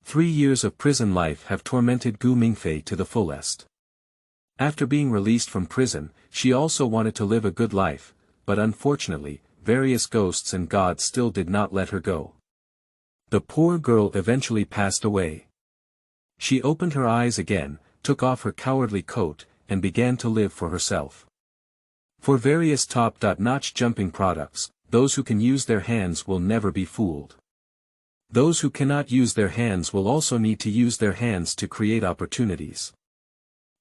3 years of prison life have tormented Gu Mingfei to the fullest. After being released from prison, she also wanted to live a good life, but unfortunately, various ghosts and gods still did not let her go. The poor girl eventually passed away. She opened her eyes again, took off her cowardly coat, and began to live for herself. For various top-notch jumping products, those who can use their hands will never be fooled. Those who cannot use their hands will also need to use their hands to create opportunities.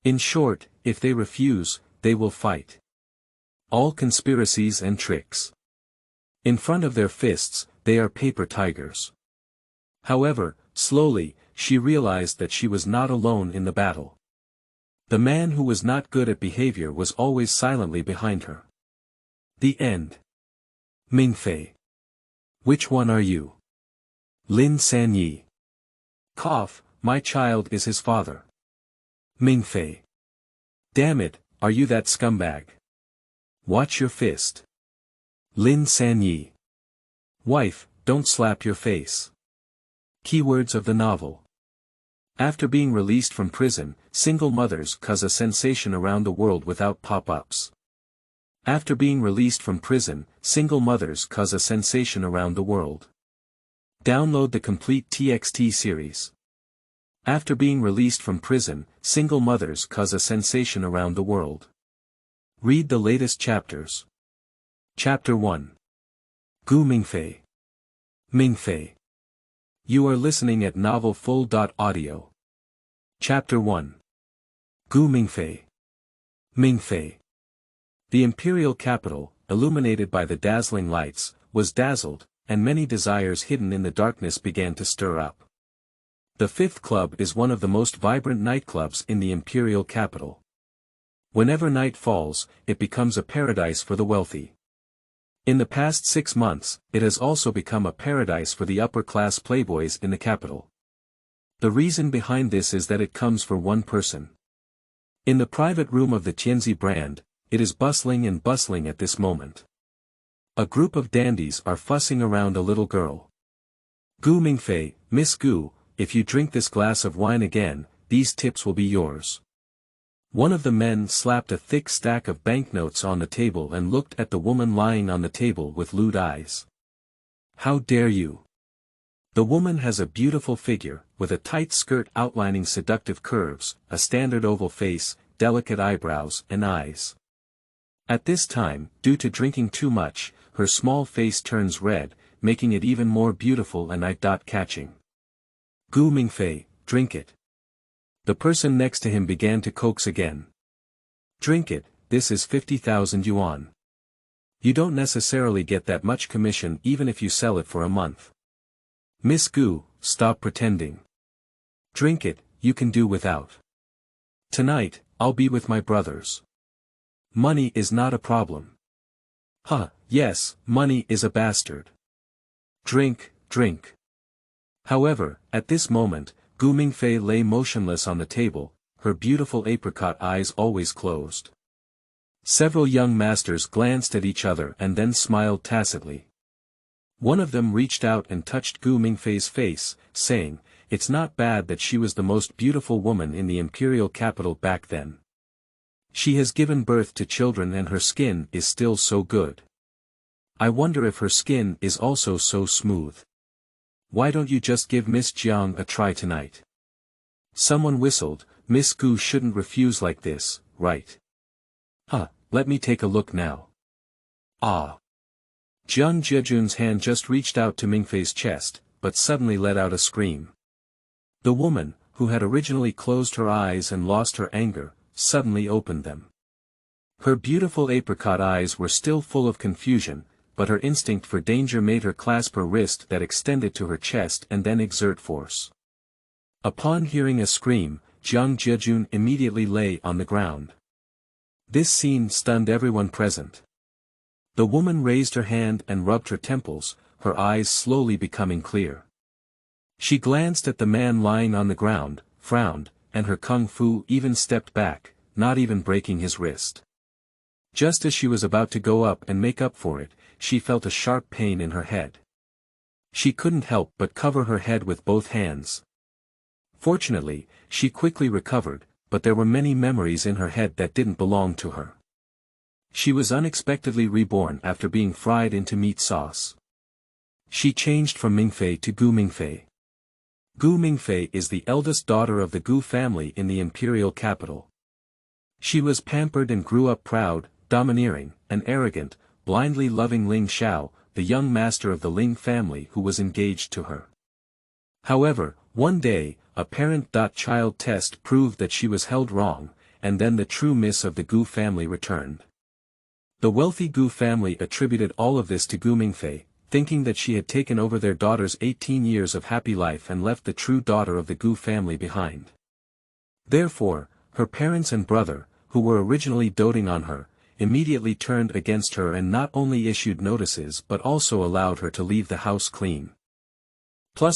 In short, if they refuse, they will fight. All conspiracies and tricks. In front of their fists, they are paper tigers. However, slowly, she realized that she was not alone in the battle. The man who was not good at behavior was always silently behind her. The end. Mingfei. Which one are you? Lin Sanyi. Cough, my child is his father. Mingfei. Damn it, are you that scumbag? Watch your fist. Lin Sanyi. Wife, don't slap your face. Keywords of the novel. After being released from prison, single mothers cause a sensation around the world without pop-ups. After being released from prison, single mothers cause a sensation around the world. Download the complete TXT series. After being released from prison, single mothers cause a sensation around the world. Read the latest chapters. Chapter 1. Gu Mingfei. Mingfei. You are listening at novelfull.audio. Chapter 1. Gu Mingfei. Mingfei. The imperial capital, illuminated by the dazzling lights, was dazzled, and many desires hidden in the darkness began to stir up. The Fifth Club is one of the most vibrant nightclubs in the imperial capital. Whenever night falls, it becomes a paradise for the wealthy. In the past 6 months, it has also become a paradise for the upper-class playboys in the capital. The reason behind this is that it comes for one person. In the private room of the Tianzi brand, it is bustling at this moment. A group of dandies are fussing around a little girl. Gu Mingfei, Miss Gu, if you drink this glass of wine again, these tips will be yours. One of the men slapped a thick stack of banknotes on the table and looked at the woman lying on the table with lewd eyes. How dare you? The woman has a beautiful figure, with a tight skirt outlining seductive curves, a standard oval face, delicate eyebrows and eyes. At this time, due to drinking too much, her small face turns red, making it even more beautiful and eye-catching. Gu Mingfei, drink it. The person next to him began to coax again. Drink it, this is 50,000 yuan. You don't necessarily get that much commission even if you sell it for a month. Miss Gu, stop pretending. Drink it, you can do without. Tonight, I'll be with my brothers. Money is not a problem. Huh, yes, money is a bastard. Drink, drink. However, at this moment, Gu Mingfei lay motionless on the table, her beautiful apricot eyes always closed. Several young masters glanced at each other and then smiled tacitly. One of them reached out and touched Gu Mingfei's face, saying, "It's not bad that she was the most beautiful woman in the imperial capital back then. She has given birth to children and her skin is still so good. I wonder if her skin is also so smooth. Why don't you just give Miss Jiang a try tonight?" Someone whistled, "Miss Gu shouldn't refuse like this, right? Huh, let me take a look now." Ah. Jiang Jejun's hand just reached out to Mingfei's chest, but suddenly let out a scream. The woman, who had originally closed her eyes and lost her anger, suddenly opened them. Her beautiful apricot eyes were still full of confusion, but her instinct for danger made her clasp her wrist that extended to her chest and then exert force. Upon hearing a scream, Jiang Jejun immediately lay on the ground. This scene stunned everyone present. The woman raised her hand and rubbed her temples, her eyes slowly becoming clear. She glanced at the man lying on the ground, frowned, and her kung fu even stepped back, not even breaking his wrist. Just as she was about to go up and make up for it, she felt a sharp pain in her head. She couldn't help but cover her head with both hands. Fortunately, she quickly recovered, but there were many memories in her head that didn't belong to her. She was unexpectedly reborn after being fried into meat sauce. She changed from Mingfei to Gu Mingfei. Gu Mingfei is the eldest daughter of the Gu family in the imperial capital. She was pampered and grew up proud, domineering, and arrogant, blindly loving Ling Xiao, the young master of the Ling family who was engaged to her. However, one day, a parent-child test proved that she was held wrong, and then the true miss of the Gu family returned. The wealthy Gu family attributed all of this to Gu Mingfei, thinking that she had taken over their daughter's 18 years of happy life and left the true daughter of the Gu family behind. Therefore, her parents and brother, who were originally doting on her, immediately turned against her and not only issued notices but also allowed her to leave the house clean. Dear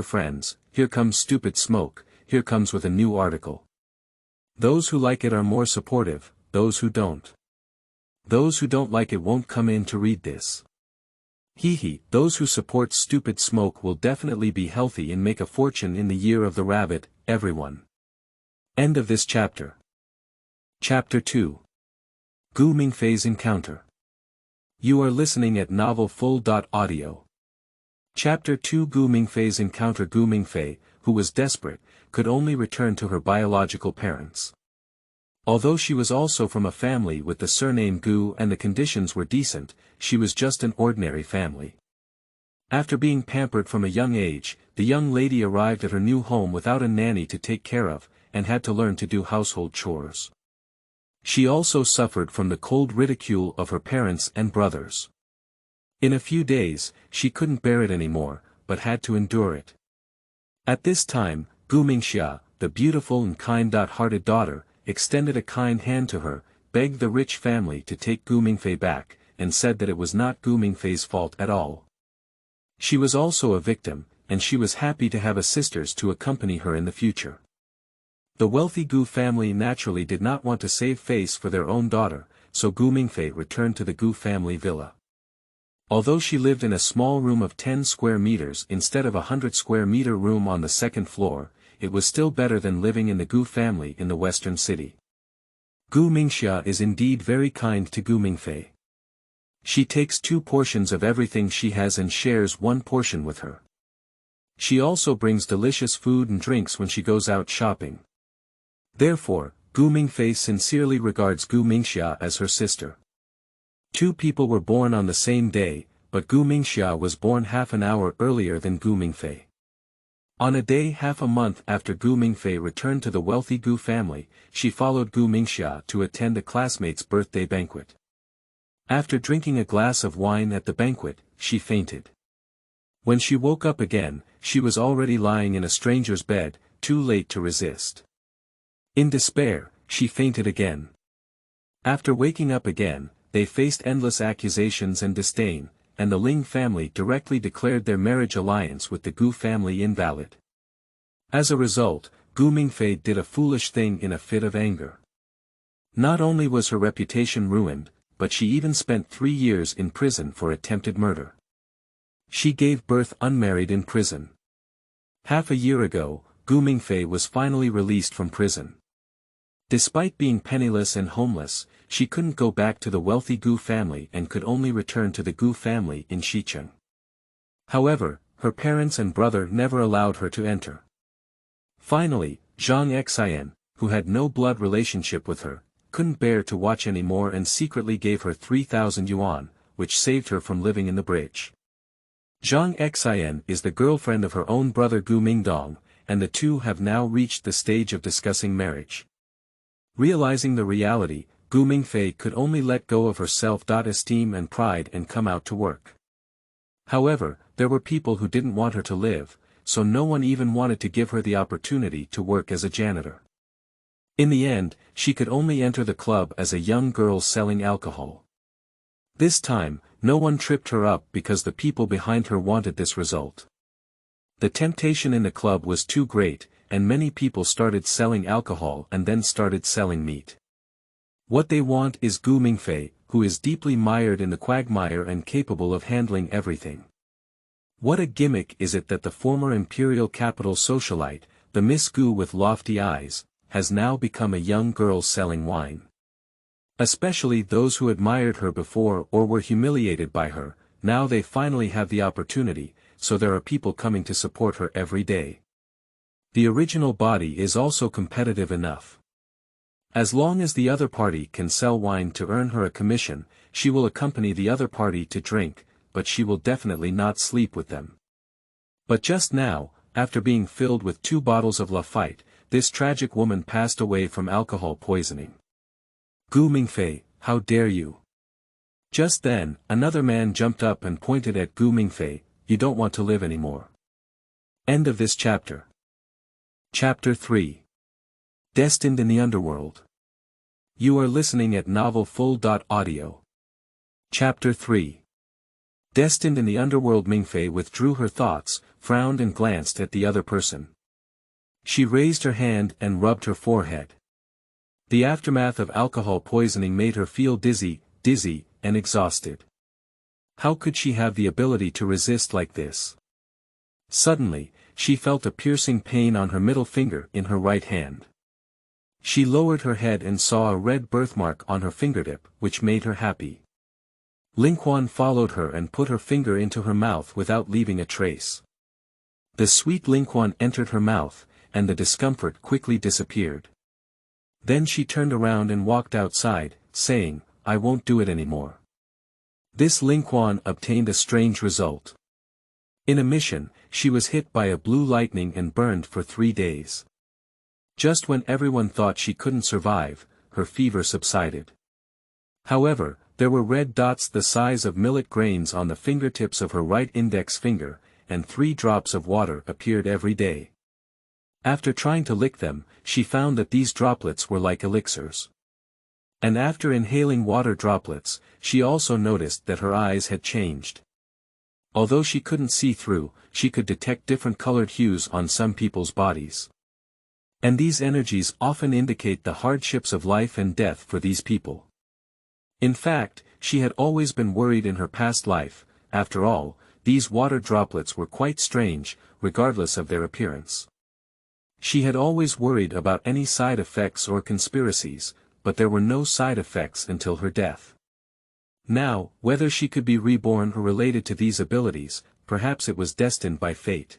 friends, here comes Stupid Smoke, here comes with a new article. Those who like it are more supportive, those who don't. Those who don't like it won't come in to read this. Those who support Stupid Smoke will definitely be healthy and make a fortune in the year of the rabbit, everyone. End of this chapter. Chapter 2. Gu Mingfei's Encounter. You are listening at novelfull.audio. Chapter 2. Gu Mingfei's Encounter. Gu Mingfei, who was desperate, could only return to her biological parents. Although she was also from a family with the surname Gu and the conditions were decent, she was just an ordinary family. After being pampered from a young age, the young lady arrived at her new home without a nanny to take care of, and had to learn to do household chores. She also suffered from the cold ridicule of her parents and brothers. In a few days, she couldn't bear it anymore, but had to endure it. At this time, Gu Mingxia, the beautiful and kind-hearted daughter, extended a kind hand to her, begged the rich family to take Gu Mingfei back, and said that it was not Gu Mingfei's fault at all. She was also a victim, and she was happy to have a sisters to accompany her in the future. The wealthy Gu family naturally did not want to save face for their own daughter, so Gu Mingfei returned to the Gu family villa. Although she lived in a small room of 10 square meters instead of a 100 square meter room on the second floor, it was still better than living in the Gu family in the western city. Gu Mingxia is indeed very kind to Gu Mingfei. She takes 2 portions of everything she has and shares 1 portion with her. She also brings delicious food and drinks when she goes out shopping. Therefore, Gu Mingfei sincerely regards Gu Mingxia as her sister. 2 people were born on the same day, but Gu Mingxia was born half an hour earlier than Gu Mingfei. On a day half a month after Gu Mingfei returned to the wealthy Gu family, she followed Gu Mingxia to attend a classmate's birthday banquet. After drinking a glass of wine at the banquet, she fainted. When she woke up again, she was already lying in a stranger's bed, too late to resist. In despair, she fainted again. After waking up again, they faced endless accusations and disdain, and the Ling family directly declared their marriage alliance with the Gu family invalid. As a result, Gu Mingfei did a foolish thing in a fit of anger. Not only was her reputation ruined, but she even spent 3 years in prison for attempted murder. She gave birth unmarried in prison. Half a year ago, Gu Mingfei was finally released from prison. Despite being penniless and homeless, she couldn't go back to the wealthy Gu family and could only return to the Gu family in Xicheng. However, her parents and brother never allowed her to enter. Finally, Zhang Xian, who had no blood relationship with her, couldn't bear to watch anymore and secretly gave her 3,000 yuan, which saved her from living in the bridge. Zhang Xian is the girlfriend of her own brother Gu Mingdong, and the two have now reached the stage of discussing marriage. Realizing the reality, Gu Mingfei could only let go of her self-esteem and pride and come out to work. However, there were people who didn't want her to live, so no one even wanted to give her the opportunity to work as a janitor. In the end, she could only enter the club as a young girl selling alcohol. This time, no one tripped her up because the people behind her wanted this result. The temptation in the club was too great, and many people started selling alcohol and then started selling meat. What they want is Gu Mingfei, who is deeply mired in the quagmire and capable of handling everything. What a gimmick is it that the former imperial capital socialite, the Miss Gu with lofty eyes, has now become a young girl selling wine. Especially those who admired her before or were humiliated by her, now they finally have the opportunity, so there are people coming to support her every day. The original body is also competitive enough. As long as the other party can sell wine to earn her a commission, she will accompany the other party to drink, but she will definitely not sleep with them. But just now, after being filled with 2 bottles of Lafite, this tragic woman passed away from alcohol poisoning. Gu Mingfei, how dare you? Just then, another man jumped up and pointed at Gu Mingfei, you don't want to live anymore. End of this chapter. Chapter 3. Destined in the Underworld. You are listening at novelfull.audio. Chapter 3. Destined in the Underworld. Mingfei withdrew her thoughts, frowned and glanced at the other person. She raised her hand and rubbed her forehead. The aftermath of alcohol poisoning made her feel dizzy, and exhausted. How could she have the ability to resist like this? Suddenly, she felt a piercing pain on her middle finger in her right hand. She lowered her head and saw a red birthmark on her fingertip, which made her happy. Lingquan followed her and put her finger into her mouth without leaving a trace. The sweet Lingquan entered her mouth, and the discomfort quickly disappeared. Then she turned around and walked outside, saying, I won't do it anymore. This Lingquan obtained a strange result. In a mission, she was hit by a blue lightning and burned for 3 days. Just when everyone thought she couldn't survive, her fever subsided. However, there were red dots the size of millet grains on the fingertips of her right index finger, and 3 drops of water appeared every day. After trying to lick them, she found that these droplets were like elixirs. And after inhaling water droplets, she also noticed that her eyes had changed. Although she couldn't see through, she could detect different colored hues on some people's bodies. And these energies often indicate the hardships of life and death for these people. In fact, she had always been worried in her past life. After all, these water droplets were quite strange, regardless of their appearance. She had always worried about any side effects or conspiracies, but there were no side effects until her death. Now, whether she could be reborn or related to these abilities, perhaps it was destined by fate.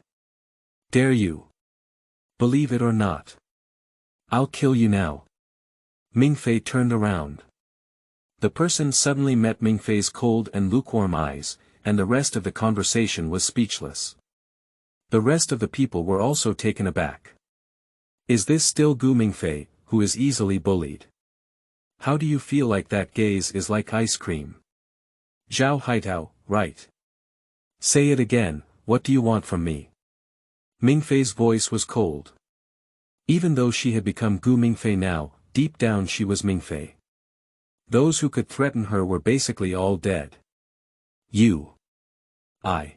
Dare you? Believe it or not. I'll kill you now. Mingfei turned around. The person suddenly met Mingfei's cold and lukewarm eyes, and the rest of the conversation was speechless. The rest of the people were also taken aback. Is this still Gu Mingfei, who is easily bullied? How do you feel? Like that gaze is like ice cream. Zhao Haitao, right. Say it again, what do you want from me? Mingfei's voice was cold. Even though she had become Gu Mingfei now, deep down she was Mingfei. Those who could threaten her were basically all dead. You. I.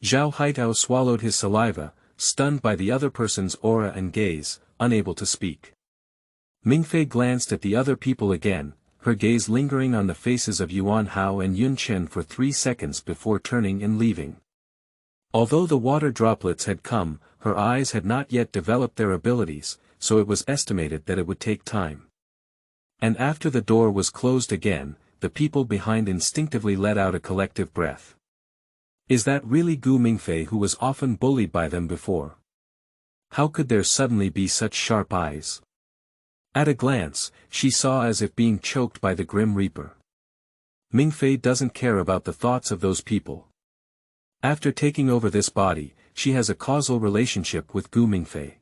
Zhao Haitao swallowed his saliva, stunned by the other person's aura and gaze, unable to speak. Mingfei glanced at the other people again, her gaze lingering on the faces of Yuan Hao and Yun Chen for 3 seconds before turning and leaving. Although the water droplets had come, her eyes had not yet developed their abilities, so it was estimated that it would take time. And after the door was closed again, the people behind instinctively let out a collective breath. Is that really Gu Mingfei, who was often bullied by them before? How could there suddenly be such sharp eyes? At a glance, she saw as if being choked by the Grim Reaper. Mingfei doesn't care about the thoughts of those people. After taking over this body, she has a causal relationship with Gu Mingfei.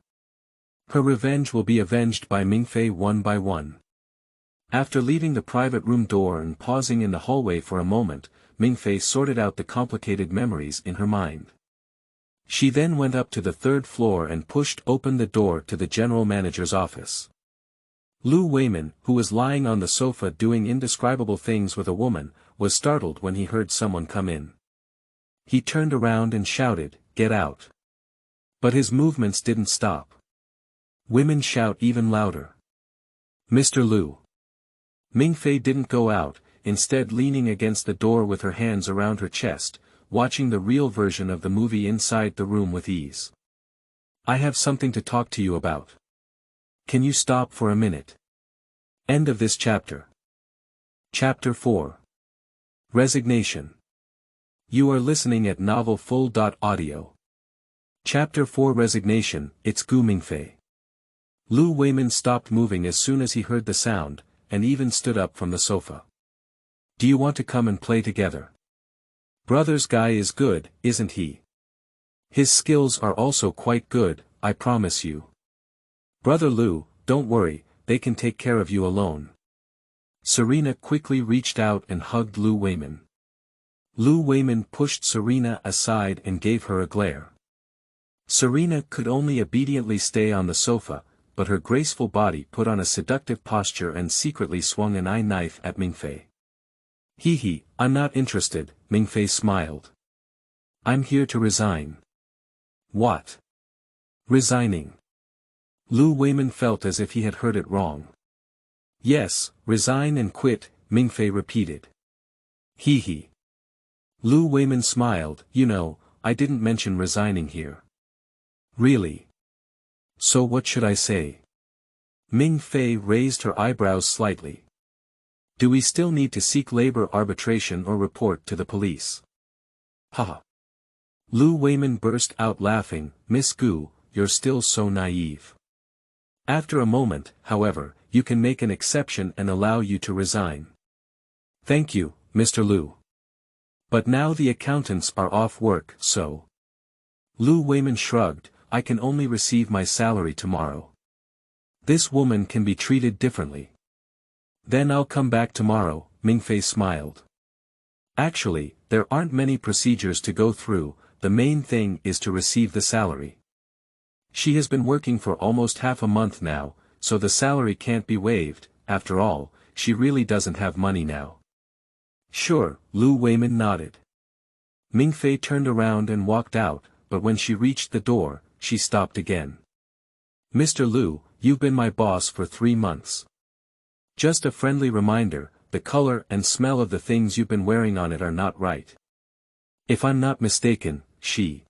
Her revenge will be avenged by Mingfei one by one. After leaving the private room door and pausing in the hallway for a moment, Mingfei sorted out the complicated memories in her mind. She then went up to the 3rd floor and pushed open the door to the general manager's office. Lu Weiman, who was lying on the sofa doing indescribable things with a woman, was startled when he heard someone come in. He turned around and shouted, "Get out!" But his movements didn't stop. Women shout even louder. "Mr. Lu." Mingfei didn't go out, instead leaning against the door with her hands around her chest, watching the real version of the movie inside the room with ease. I have something to talk to you about. Can you stop for a minute? End of this chapter. Chapter 4. Resignation. You are listening at Novel Full.audio. Chapter 4 Resignation. It's Gu Mingfei. Lu Weimin stopped moving as soon as he heard the sound, and even stood up from the sofa. Do you want to come and play together? Brother's guy is good, isn't he? His skills are also quite good, I promise you. Brother Lu, don't worry, they can take care of you alone. Serena quickly reached out and hugged Lu Weimin. Lu Weimin pushed Serena aside and gave her a glare. Serena could only obediently stay on the sofa, but her graceful body put on a seductive posture and secretly swung an eye knife at Mingfei. Hee, I'm not interested, Mingfei smiled. I'm here to resign. What? Resigning. Lu Weimin felt as if he had heard it wrong. Yes, resign and quit, Mingfei repeated. Hee. Lu Weimin smiled, you know, I didn't mention resigning here. Really? So what should I say? Mingfei raised her eyebrows slightly. Do we still need to seek labor arbitration or report to the police? Haha. Lu Weimin burst out laughing, Miss Gu, you're still so naive. After a moment, however, you can make an exception and allow you to resign. Thank you, Mr. Lu. But now the accountants are off work, so. Lu Weimin shrugged, I can only receive my salary tomorrow. This woman can be treated differently. Then I'll come back tomorrow, Mingfei smiled. Actually, there aren't many procedures to go through, the main thing is to receive the salary. She has been working for almost half a month now, so the salary can't be waived, after all, she really doesn't have money now. Sure, Lu Weimin nodded. Mingfei turned around and walked out, but when she reached the door, she stopped again. Mr. Lu, you've been my boss for 3 months. Just a friendly reminder, the color and smell of the things you've been wearing on it are not right. If I'm not mistaken, She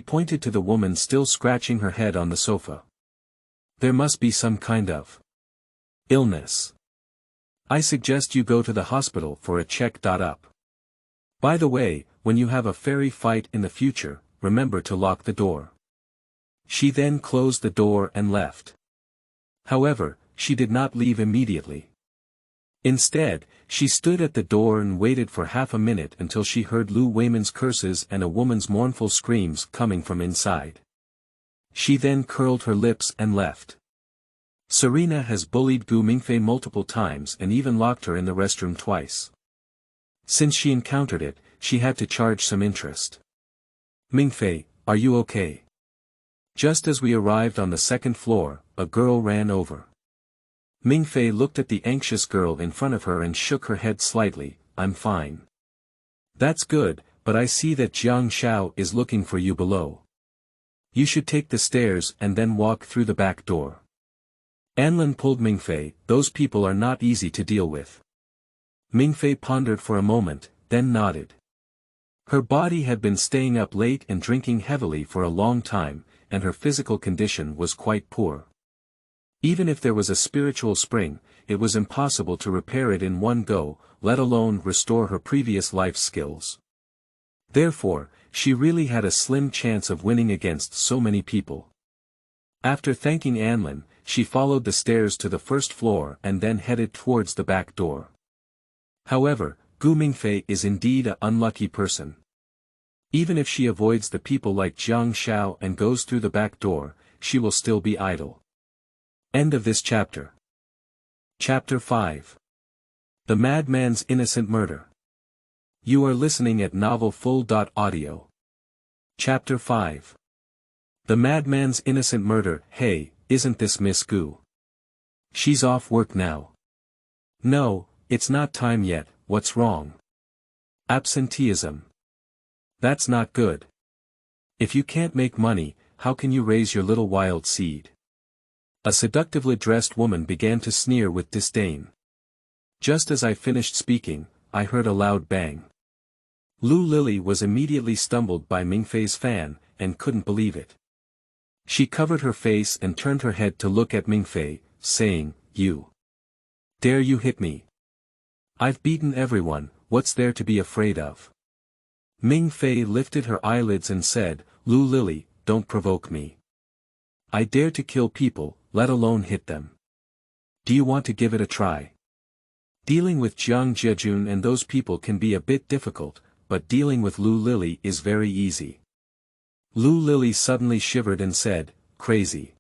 pointed to the woman still scratching her head on the sofa. There must be some kind of illness. I suggest you go to the hospital for a check-up. By the way, when you have a fairy fight in the future, remember to lock the door. She then closed the door and left. However, she did not leave immediately. Instead, she stood at the door and waited for half a minute until she heard Lu Weimin's curses and a woman's mournful screams coming from inside. She then curled her lips and left. Serena has bullied Gu Mingfei multiple times and even locked her in the restroom twice. Since she encountered it, she had to charge some interest. Mingfei, are you okay? Just as we arrived on the second floor, a girl ran over. Mingfei looked at the anxious girl in front of her and shook her head slightly, I'm fine. That's good, but I see that Jiang Xiao is looking for you below. You should take the stairs and then walk through the back door. Anlin pulled Mingfei, those people are not easy to deal with. Mingfei pondered for a moment, then nodded. Her body had been staying up late and drinking heavily for a long time, and her physical condition was quite poor. Even if there was a spiritual spring, it was impossible to repair it in one go, let alone restore her previous life skills. Therefore, she really had a slim chance of winning against so many people. After thanking Anlin, she followed the stairs to the first floor and then headed towards the back door. However, Gu Mingfei is indeed an unlucky person. Even if she avoids the people like Jiang Xiao and goes through the back door, she will still be idle. End of this chapter. Chapter 5. The Madman's Innocent Murder. You are listening at Novel Full.audio. Chapter 5. The Madman's Innocent Murder. Hey, isn't this Miss Gu? She's off work now. No, it's not time yet, what's wrong? Absenteeism. That's not good. If you can't make money, how can you raise your little wild seed? A seductively dressed woman began to sneer with disdain. Just as I finished speaking, I heard a loud bang. Lu Lily was immediately stumbled by Mingfei's fan, and couldn't believe it. She covered her face and turned her head to look at Mingfei, saying, "You dare you hit me? I've beaten everyone, what's there to be afraid of?" Mingfei lifted her eyelids and said, "Lu Lily, don't provoke me. I dare to kill people, let alone hit them. Do you want to give it a try?" Dealing with Jiang Jejun and those people can be a bit difficult, but dealing with Lu Lily is very easy. Lu Lily suddenly shivered and said, "Crazy.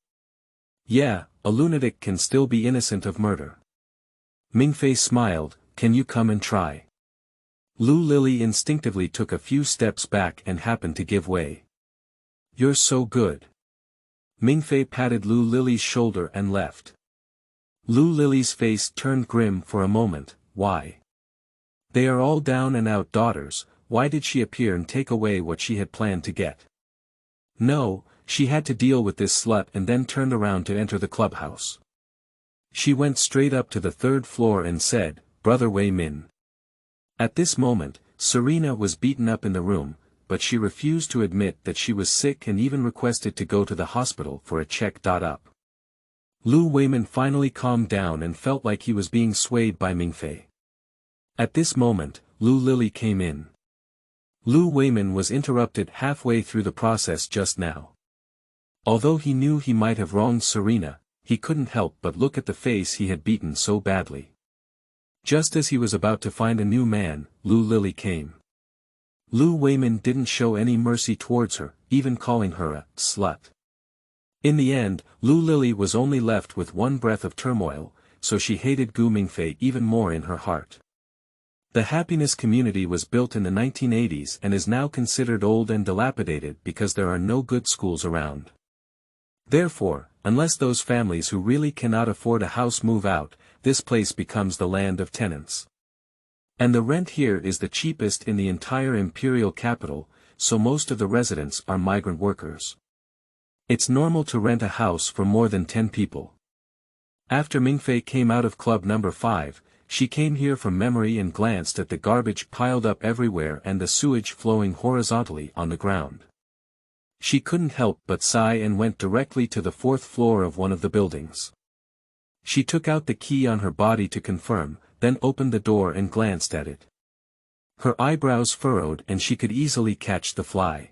Yeah, a lunatic can still be innocent of murder." Mingfei smiled, "Can you come and try?" Lu Lily instinctively took a few steps back and happened to give way. "You're so good." Mingfei patted Lu Lily's shoulder and left. Lu Lily's face turned grim for a moment. Why? They are all down and out daughters, why did she appear and take away what she had planned to get? No, she had to deal with this slut and then turned around to enter the clubhouse. She went straight up to the third floor and said, "Brother Wei Min." At this moment, Serena was beaten up in the room, but she refused to admit that she was sick and even requested to go to the hospital for a check-up. Lu Weimin finally calmed down and felt like he was being swayed by Mingfei. At this moment, Lu Lily came in. Lu Weimin was interrupted halfway through the process just now. Although he knew he might have wronged Serena, he couldn't help but look at the face he had beaten so badly. Just as he was about to find a new man, Lu Lily came. Lu Weimin didn't show any mercy towards her, even calling her a slut. In the end, Lu Lily was only left with one breath of turmoil, so she hated Gu Mingfei even more in her heart. The happiness community was built in the 1980s and is now considered old and dilapidated because there are no good schools around. Therefore, unless those families who really cannot afford a house move out, this place becomes the land of tenants. And the rent here is the cheapest in the entire imperial capital, so most of the residents are migrant workers. It's normal to rent a house for more than 10 people. After Mingfei came out of club number 5, she came here from memory and glanced at the garbage piled up everywhere and the sewage flowing horizontally on the ground. She couldn't help but sigh and went directly to the 4th floor of one of the buildings. She took out the key on her body to confirm, then opened the door and glanced at it. Her eyebrows furrowed and she could easily catch the fly.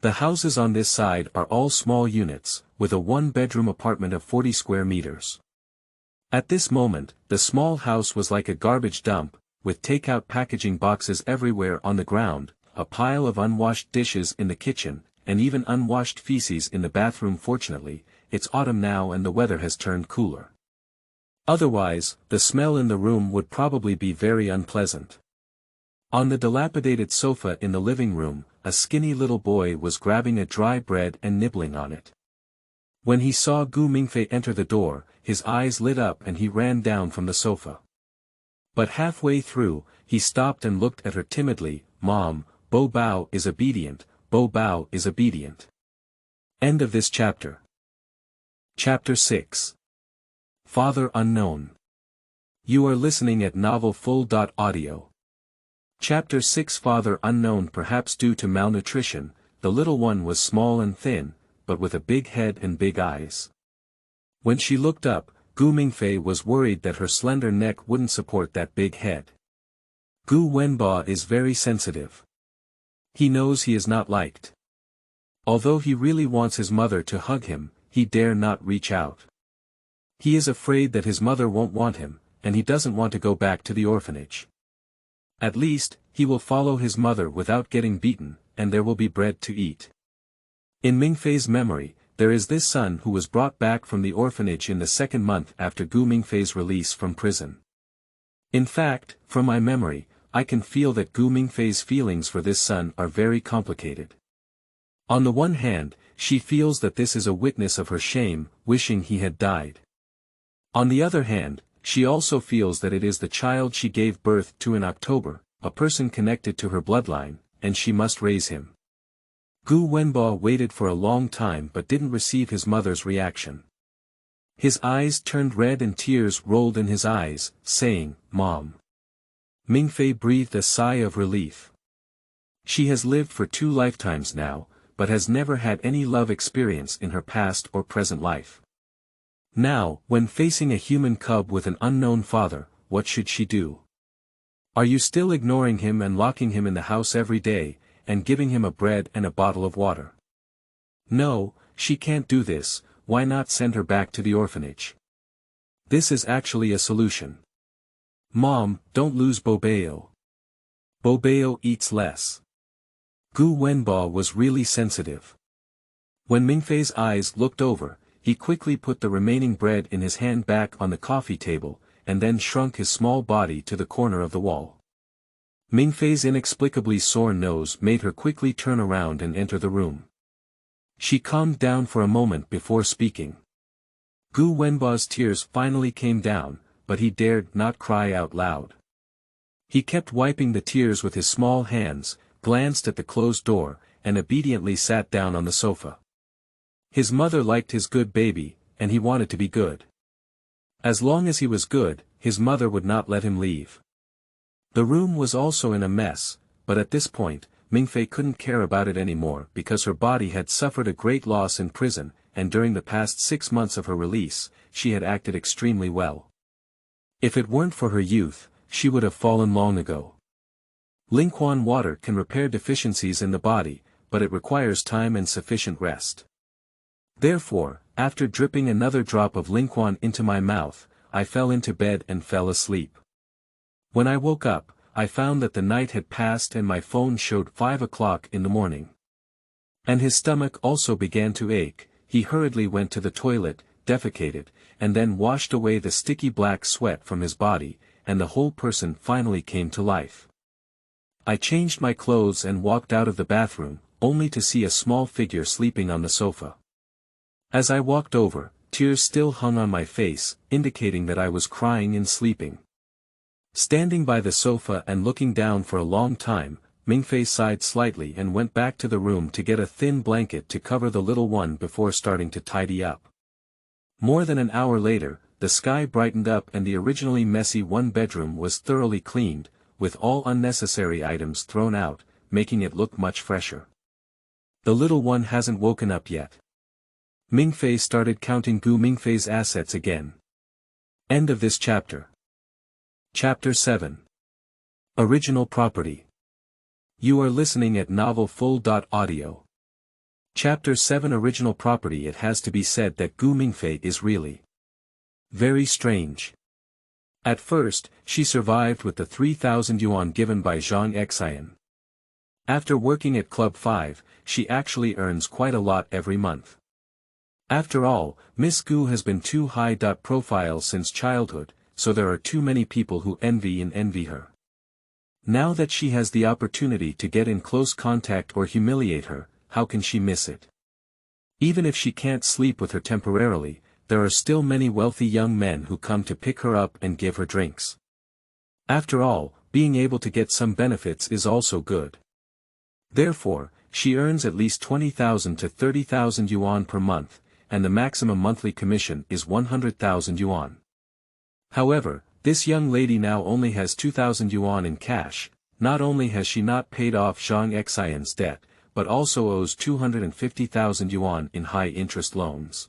The houses on this side are all small units, with a one-bedroom apartment of 40 square meters. At this moment, the small house was like a garbage dump, with take-out packaging boxes everywhere on the ground, a pile of unwashed dishes in the kitchen, and even unwashed feces in the bathroom. Fortunately, it's autumn now and the weather has turned cooler. Otherwise, the smell in the room would probably be very unpleasant. On the dilapidated sofa in the living room, a skinny little boy was grabbing a dry bread and nibbling on it. When he saw Gu Mingfei enter the door, his eyes lit up and he ran down from the sofa. But halfway through, he stopped and looked at her timidly. "Mom, Bo Bao is obedient, Bo Bao is obedient." End of this chapter. Chapter 6. Father Unknown. You are listening at novelfull.audio. Chapter 6. Father Unknown. Perhaps due to malnutrition, the little one was small and thin, but with a big head and big eyes. When she looked up, Gu Mingfei was worried that her slender neck wouldn't support that big head. Gu Wenba is very sensitive. He knows he is not liked. Although he really wants his mother to hug him, he dare not reach out. He is afraid that his mother won't want him, and he doesn't want to go back to the orphanage. At least, he will follow his mother without getting beaten, and there will be bread to eat. In Mingfei's memory, there is this son who was brought back from the orphanage in the 2nd month after Gu Mingfei's release from prison. In fact, from my memory, I can feel that Gu Mingfei's feelings for this son are very complicated. On the one hand, she feels that this is a witness of her shame, wishing he had died. On the other hand, she also feels that it is the child she gave birth to in October, a person connected to her bloodline, and she must raise him. Gu Wenba waited for a long time but didn't receive his mother's reaction. His eyes turned red and tears rolled in his eyes, saying, "Mom." Mingfei breathed a sigh of relief. She has lived for 2 lifetimes now, but has never had any love experience in her past or present life. Now, when facing a human cub with an unknown father, what should she do? Are you still ignoring him and locking him in the house every day, and giving him a bread and a bottle of water? No, she can't do this. Why not send her back to the orphanage? This is actually a solution. Mom, don't lose Bobeo. Bobeo eats less. Gu Wenba was really sensitive. When Mingfei's eyes looked over, he quickly put the remaining bread in his hand back on the coffee table, and then shrunk his small body to the corner of the wall. Mingfei's inexplicably sore nose made her quickly turn around and enter the room. She calmed down for a moment before speaking. Gu Wenba's tears finally came down, but he dared not cry out loud. He kept wiping the tears with his small hands, glanced at the closed door, and obediently sat down on the sofa. His mother liked his good baby, and he wanted to be good. As long as he was good, his mother would not let him leave. The room was also in a mess, but at this point, Mingfei couldn't care about it anymore because her body had suffered a great loss in prison, and during the past 6 months of her release, she had acted extremely well. If it weren't for her youth, she would have fallen long ago. Lingquan water can repair deficiencies in the body, but it requires time and sufficient rest. Therefore, after dripping another drop of Lingquan into my mouth, I fell into bed and fell asleep. When I woke up, I found that the night had passed and my phone showed 5 o'clock in the morning. And his stomach also began to ache. He hurriedly went to the toilet, defecated, and then washed away the sticky black sweat from his body, and the whole person finally came to life. I changed my clothes and walked out of the bathroom, only to see a small figure sleeping on the sofa. As I walked over, tears still hung on my face, indicating that I was crying and sleeping. Standing by the sofa and looking down for a long time, Mingfei sighed slightly and went back to the room to get a thin blanket to cover the little one before starting to tidy up. More than an hour later, the sky brightened up and the originally messy one-bedroom was thoroughly cleaned, with all unnecessary items thrown out, making it look much fresher. The little one hasn't woken up yet. Mingfei started counting Gu Mingfei's assets again. End of this chapter. Chapter 7. Original Property. You are listening at novelfull.audio. Chapter 7 Original Property. It has to be said that Gu Mingfei is really very strange. At first, she survived with the 3,000 yuan given by Zhang Xian. After working at Club 5, she actually earns quite a lot every month. After all, Miss Gu has been too high profile since childhood, so there are too many people who envy her. Now that she has the opportunity to get in close contact or humiliate her, how can she miss it? Even if she can't sleep with her temporarily, there are still many wealthy young men who come to pick her up and give her drinks. After all, being able to get some benefits is also good. Therefore, she earns at least 20,000 to 30,000 yuan per month, and the maximum monthly commission is 100,000 yuan. However, this young lady now only has 2,000 yuan in cash. Not only has she not paid off Zhang Xian's debt, but also owes 250,000 yuan in high-interest loans.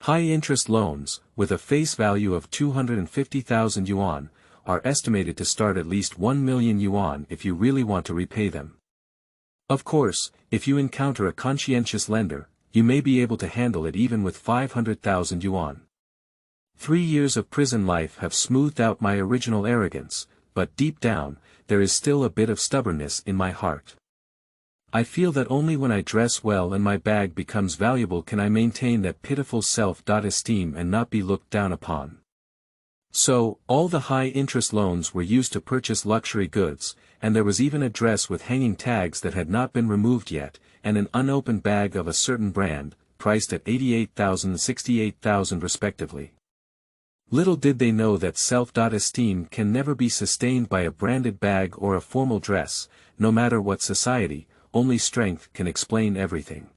High-interest loans, with a face value of 250,000 yuan, are estimated to start at least 1 million yuan if you really want to repay them. Of course, if you encounter a conscientious lender, you may be able to handle it even with 500,000 yuan. 3 years of prison life have smoothed out my original arrogance, but deep down, there is still a bit of stubbornness in my heart. I feel that only when I dress well and my bag becomes valuable can I maintain that pitiful self-esteem and not be looked down upon. So, all the high-interest loans were used to purchase luxury goods, and there was even a dress with hanging tags that had not been removed yet, and an unopened bag of a certain brand, priced at 88,000 and 68,000 respectively. Little did they know that self-esteem can never be sustained by a branded bag or a formal dress, no matter what society, only strength can explain everything.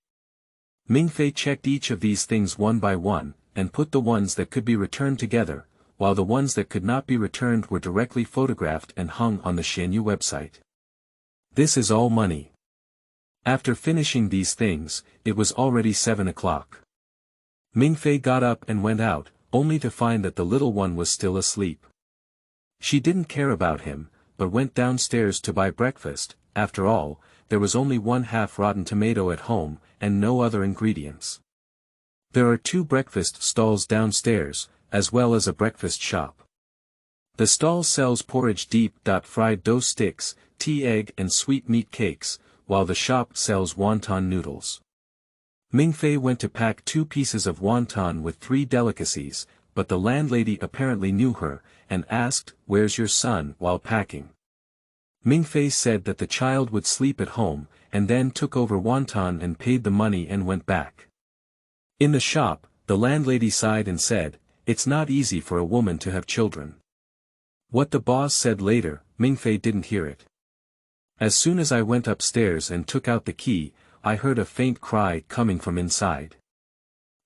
Mingfei checked each of these things one by one, and put the ones that could be returned together, while the ones that could not be returned were directly photographed and hung on the Xianyu website. This is all money. After finishing these things, it was already 7 o'clock. Mingfei got up and went out, only to find that the little one was still asleep. She didn't care about him, but went downstairs to buy breakfast. After all, there was only one half-rotten tomato at home, and no other ingredients. There are 2 breakfast stalls downstairs, as well as a breakfast shop. The stall sells porridge deep-fried dough sticks, tea egg and sweet meat cakes, while the shop sells wonton noodles. Mingfei went to pack 2 pieces of wonton with 3 delicacies, but the landlady apparently knew her, and asked, "Where's your son?" while packing. Mingfei said that the child would sleep at home, and then took over wonton and paid the money and went back. In the shop, the landlady sighed and said, "It's not easy for a woman to have children." What the boss said later, Mingfei didn't hear it. As soon as I went upstairs and took out the key, I heard a faint cry coming from inside.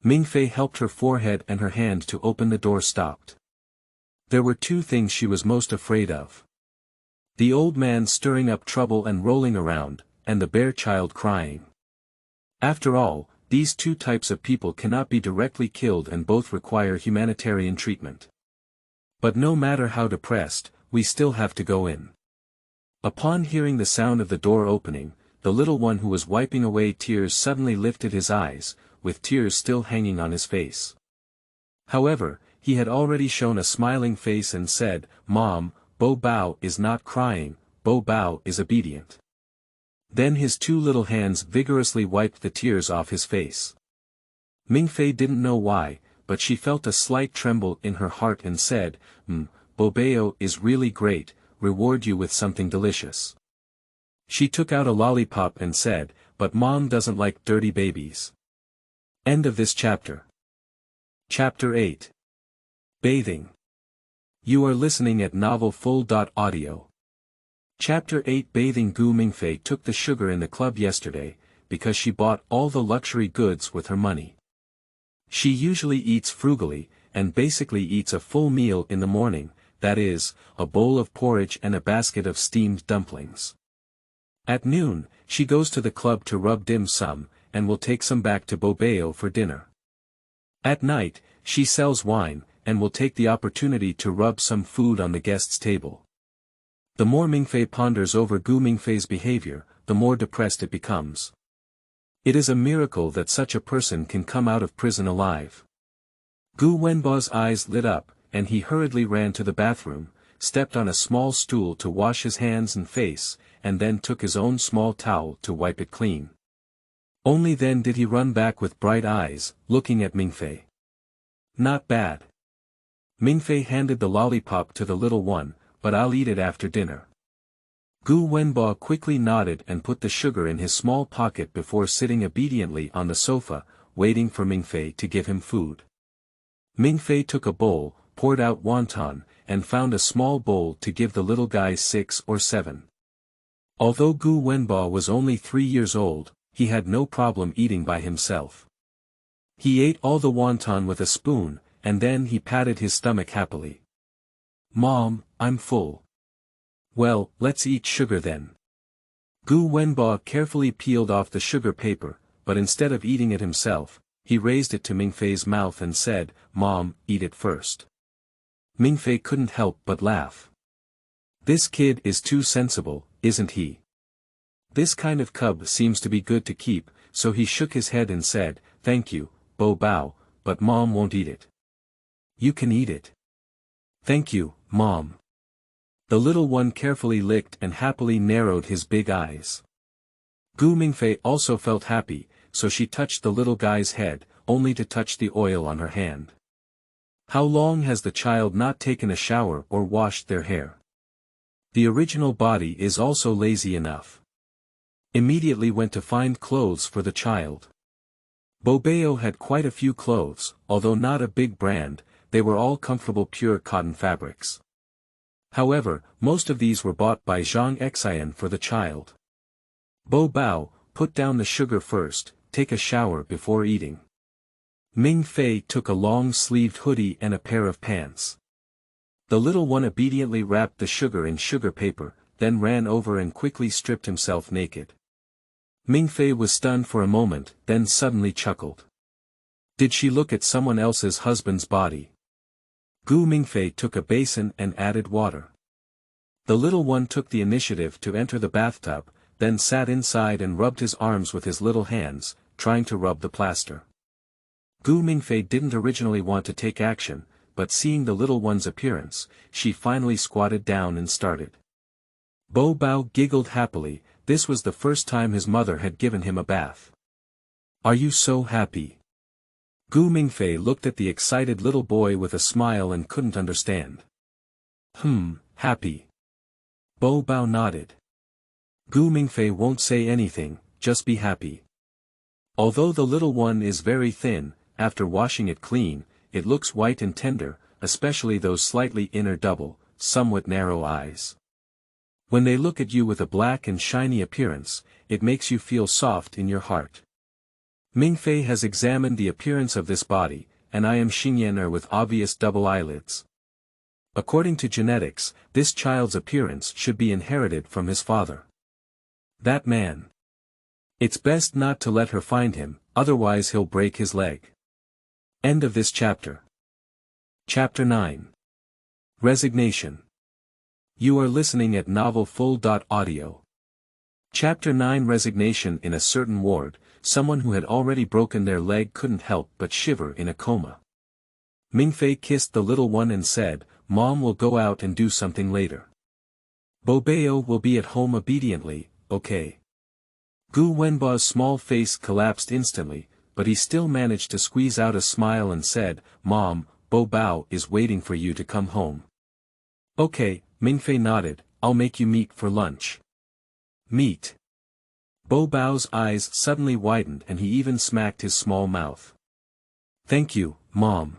Mingfei helped her forehead and her hand to open the door stopped. There were 2 things she was most afraid of. The old man stirring up trouble and rolling around, and the bare child crying. After all, these 2 types of people cannot be directly killed and both require humanitarian treatment. But no matter how depressed, we still have to go in. Upon hearing the sound of the door opening, the little one who was wiping away tears suddenly lifted his eyes, with tears still hanging on his face. However, he had already shown a smiling face and said, "Mom, Bo Bao is not crying, Bo Bao is obedient." Then his 2 little hands vigorously wiped the tears off his face. Mingfei didn't know why, but she felt a slight tremble in her heart and said, Bo Bao is really great, reward you with something delicious. She took out a lollipop and said, "But Mom doesn't like dirty babies." End of this chapter. Chapter 8. Bathing. You are listening at novelfull.audio. Chapter 8. Bathing. Gu Mingfei took the sugar in the club yesterday, because she bought all the luxury goods with her money. She usually eats frugally, and basically eats a full meal in the morning, that is, a bowl of porridge and a basket of steamed dumplings. At noon, she goes to the club to rub dim sum, and will take some back to Bo Bao for dinner. At night, she sells wine, and will take the opportunity to rub some food on the guest's table. The more Mingfei ponders over Gu Mingfei's behavior, the more depressed it becomes. It is a miracle that such a person can come out of prison alive. Gu Wenbao's eyes lit up, and he hurriedly ran to the bathroom, stepped on a small stool to wash his hands and face, and then took his own small towel to wipe it clean. Only then did he run back with bright eyes, looking at Mingfei. "Not bad." Mingfei handed the lollipop to the little one, "But I'll eat it after dinner." Gu Wenbao quickly nodded and put the sugar in his small pocket before sitting obediently on the sofa, waiting for Mingfei to give him food. Mingfei took a bowl, poured out wonton, and found a small bowl to give the little guy 6 or 7. Although Gu Wenbao was only 3 years old, he had no problem eating by himself. He ate all the wonton with a spoon, and then he patted his stomach happily. "Mom, I'm full." "Well, let's eat sugar then." Gu Wenbao carefully peeled off the sugar paper, but instead of eating it himself, he raised it to Mingfei's mouth and said, "Mom, eat it first." Mingfei couldn't help but laugh. This kid is too sensible, isn't he? This kind of cub seems to be good to keep, so he shook his head and said, "Thank you, Bo Bao, but Mom won't eat it." "You can eat it." "Thank you, Mom." The little one carefully licked and happily narrowed his big eyes. Gu Mingfei also felt happy, so she touched the little guy's head, only to touch the oil on her hand. How long has the child not taken a shower or washed their hair? The original body is also lazy enough. Immediately went to find clothes for the child. Bo Bao had quite a few clothes, although not a big brand, they were all comfortable pure cotton fabrics. However, most of these were bought by Zhang Xian for the child. Bo Bao, put down the sugar first, take a shower before eating. Mingfei took a long-sleeved hoodie and a pair of pants. The little one obediently wrapped the sugar in sugar paper, then ran over and quickly stripped himself naked. Mingfei was stunned for a moment, then suddenly chuckled. Did she look at someone else's husband's body? Gu Mingfei took a basin and added water. The little one took the initiative to enter the bathtub, then sat inside and rubbed his arms with his little hands, trying to rub the plaster. Gu Mingfei didn't originally want to take action, but seeing the little one's appearance, she finally squatted down and started. Bo Bao giggled happily. This was the first time his mother had given him a bath. Are you so happy? Gu Mingfei looked at the excited little boy with a smile and couldn't understand. Happy. Bo Bao nodded. Gu Mingfei won't say anything, just be happy. Although the little one is very thin, after washing it clean, it looks white and tender, especially those slightly inner double, somewhat narrow eyes. When they look at you with a black and shiny appearance, it makes you feel soft in your heart. Mingfei has examined the appearance of this body, and I am Xingyaner with obvious double eyelids. According to genetics, this child's appearance should be inherited from his father. That man. It's best not to let her find him, otherwise he'll break his leg. End of this chapter. Chapter 9. Resignation. You are listening at novelfull.audio. Chapter 9. Resignation. In a certain ward, someone who had already broken their leg couldn't help but shiver in a coma. Mingfei kissed the little one and said, Mom will go out and do something later. Bo Bao will be at home obediently, okay. Gu Wenba's small face collapsed instantly, but he still managed to squeeze out a smile and said, Mom, Bo Bao is waiting for you to come home. Okay, Mingfei nodded, I'll make you meat for lunch. Meat. Bo Bao's eyes suddenly widened and he even smacked his small mouth. Thank you, Mom.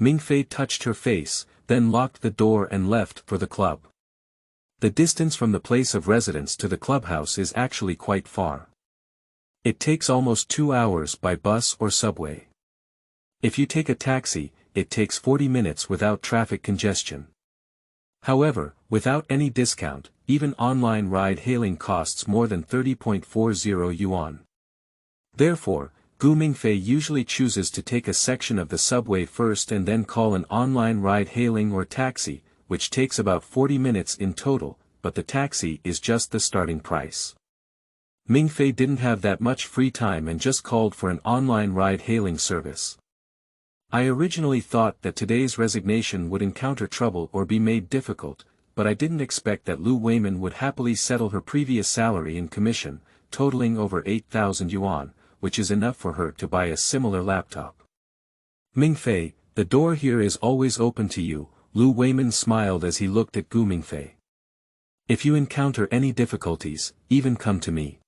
Mingfei touched her face, then locked the door and left for the club. The distance from the place of residence to the clubhouse is actually quite far. It takes almost 2 hours by bus or subway. If you take a taxi, it takes 40 minutes without traffic congestion. However, without any discount, even online ride-hailing costs more than 30.40 yuan. Therefore, Gu Mingfei usually chooses to take a section of the subway first and then call an online ride-hailing or taxi, which takes about 40 minutes in total, but the taxi is just the starting price. Mingfei didn't have that much free time and just called for an online ride-hailing service. I originally thought that today's resignation would encounter trouble or be made difficult, but I didn't expect that Lu Weimin would happily settle her previous salary and commission, totaling over 8,000 yuan, which is enough for her to buy a similar laptop. Mingfei, the door here is always open to you, Lu Weimin smiled as he looked at Gu Mingfei. If you encounter any difficulties, even come to me.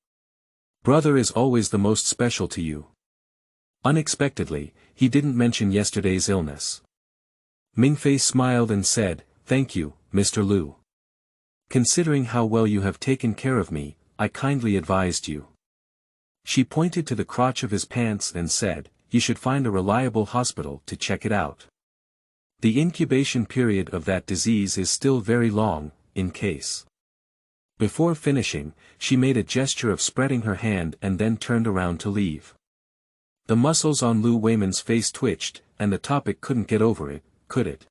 Brother is always the most special to you. Unexpectedly, he didn't mention yesterday's illness. Mingfei smiled and said, Thank you, Mr. Lu. Considering how well you have taken care of me, I kindly advised you. She pointed to the crotch of his pants and said, You should find a reliable hospital to check it out. The incubation period of that disease is still very long, in case. Before finishing, she made a gesture of spreading her hand and then turned around to leave. The muscles on Lu Weimin's face twitched, and the topic couldn't get over it, could it?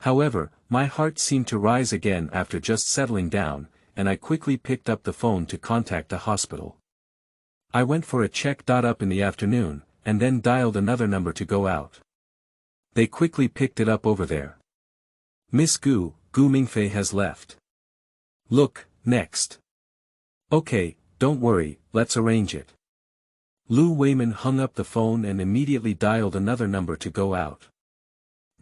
However, my heart seemed to rise again after just settling down, and I quickly picked up the phone to contact the hospital. I went for a check-up in the afternoon, and then dialed another number to go out. They quickly picked it up over there. Miss Gu Mingfei has left. Look, next. Okay, don't worry, let's arrange it. Lu Weimin hung up the phone and immediately dialed another number to go out.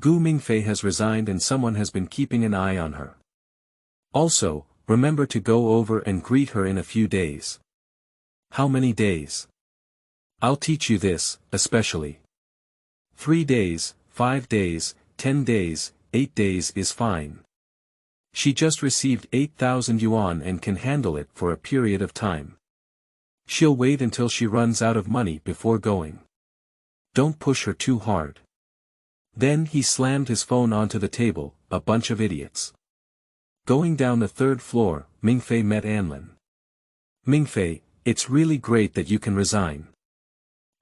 Gu Mingfei has resigned and someone has been keeping an eye on her. Also, remember to go over and greet her in a few days. How many days? I'll teach you this, especially. 3 days, 5 days, 10 days, 8 days is fine. She just received 8,000 yuan and can handle it for a period of time. She'll wait until she runs out of money before going. Don't push her too hard. Then he slammed his phone onto the table, a bunch of idiots. Going down the third floor, Mingfei met Anlin. Mingfei, it's really great that you can resign.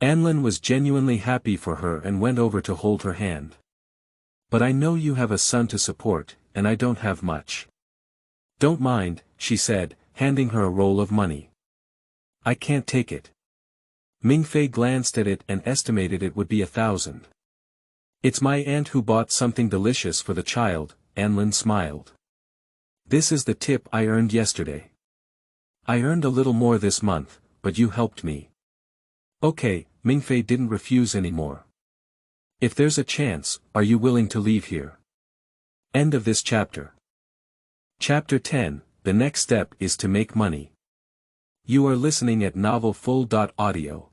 Anlin was genuinely happy for her and went over to hold her hand. But I know you have a son to support, and I don't have much. Don't mind, she said, handing her a roll of money. I can't take it. Mingfei glanced at it and estimated it would be 1,000. It's my aunt who bought something delicious for the child, Anlin smiled. This is the tip I earned yesterday. I earned a little more this month, but you helped me. Okay, Mingfei didn't refuse anymore. If there's a chance, are you willing to leave here? End of this chapter. Chapter 10, the next step is to make money. You are listening at novelfull.audio.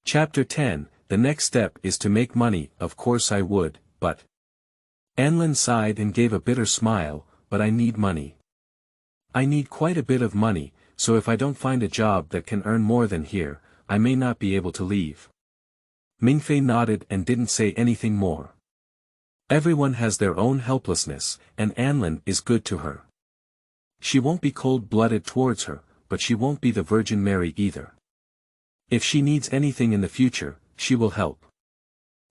Chapter 10, the next step is to make money. Of course I would, but... Anlin sighed and gave a bitter smile, but I need money. I need quite a bit of money, so if I don't find a job that can earn more than here, I may not be able to leave. Mingfei nodded and didn't say anything more. Everyone has their own helplessness, and Anlin is good to her. She won't be cold-blooded towards her, but she won't be the Virgin Mary either. If she needs anything in the future, she will help.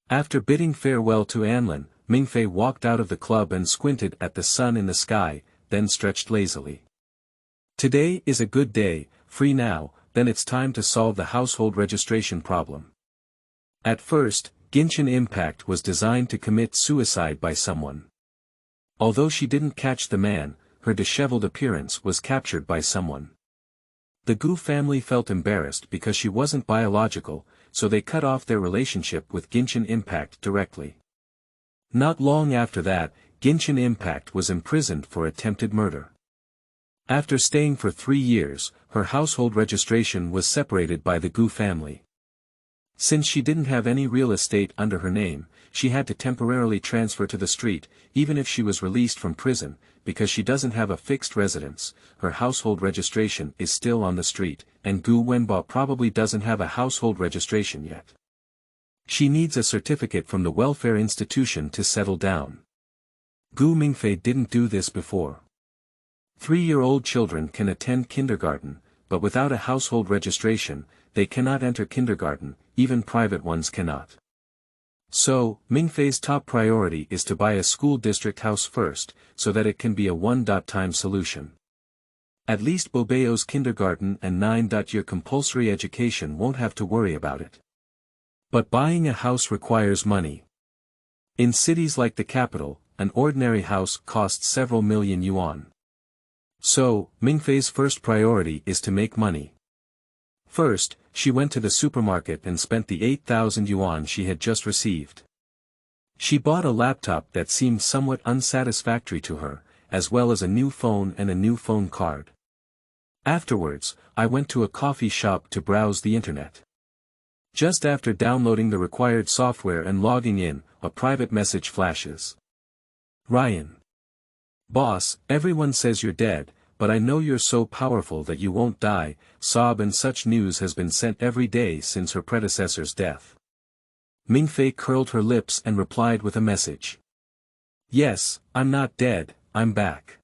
After bidding farewell to Anlin, Mingfei walked out of the club and squinted at the sun in the sky, then stretched lazily. Today is a good day, free now, then it's time to solve the household registration problem. At first, Genshin Impact was designed to commit suicide by someone. Although she didn't catch the man, her disheveled appearance was captured by someone. The Gu family felt embarrassed because she wasn't biological, so they cut off their relationship with Genshin Impact directly. Not long after that, Genshin Impact was imprisoned for attempted murder. After staying for 3 years, her household registration was separated by the Gu family. Since she didn't have any real estate under her name, she had to temporarily transfer to the street, even if she was released from prison, because she doesn't have a fixed residence, her household registration is still on the street, and Gu Wenba probably doesn't have a household registration yet. She needs a certificate from the welfare institution to settle down. Gu Mingfei didn't do this before. 3-year-old children can attend kindergarten, but without a household registration, they cannot enter kindergarten, even private ones cannot. So, Mingfei's top priority is to buy a school district house first, so that it can be a one-time solution. At least Bobeo's kindergarten and 9-year compulsory education won't have to worry about it. But buying a house requires money. In cities like the capital, an ordinary house costs several million yuan. So, Mingfei's first priority is to make money. First, she went to the supermarket and spent the 8,000 yuan she had just received. She bought a laptop that seemed somewhat unsatisfactory to her, as well as a new phone and a new phone card. Afterwards, I went to a coffee shop to browse the internet. Just after downloading the required software and logging in, a private message flashes. Ryan. Boss, everyone says you're dead, but I know you're so powerful that you won't die. Sob and such news has been sent every day since her predecessor's death. Mingfei curled her lips and replied with a message. Yes, I'm not dead, I'm back.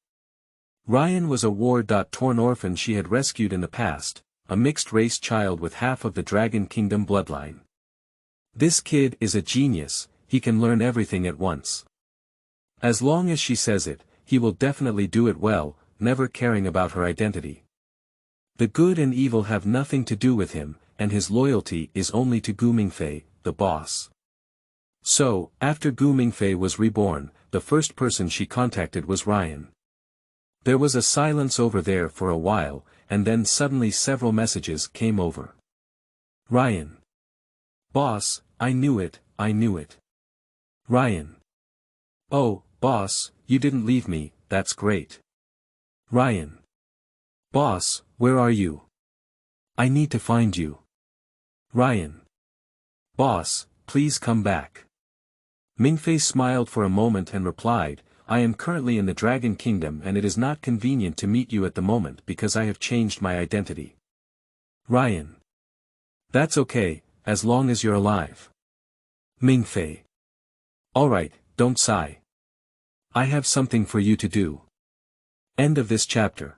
Ryan was a war-torn orphan she had rescued in the past, a mixed-race child with half of the Dragon Kingdom bloodline. This kid is a genius, he can learn everything at once. As long as she says it, he will definitely do it well, never caring about her identity. The good and evil have nothing to do with him, and his loyalty is only to Gu Mingfei, the boss. So, after Gu Mingfei was reborn, the first person she contacted was Ryan. There was a silence over there for a while, and then suddenly several messages came over. Ryan. Boss, I knew it, I knew it. Ryan. Oh, boss, you didn't leave me, that's great. Ryan. Boss, where are you? I need to find you. Ryan. Boss, please come back. Mingfei smiled for a moment and replied, I am currently in the Dragon Kingdom and it is not convenient to meet you at the moment because I have changed my identity. Ryan. That's okay, as long as you're alive. Mingfei. Alright, don't sigh. I have something for you to do. End of this chapter.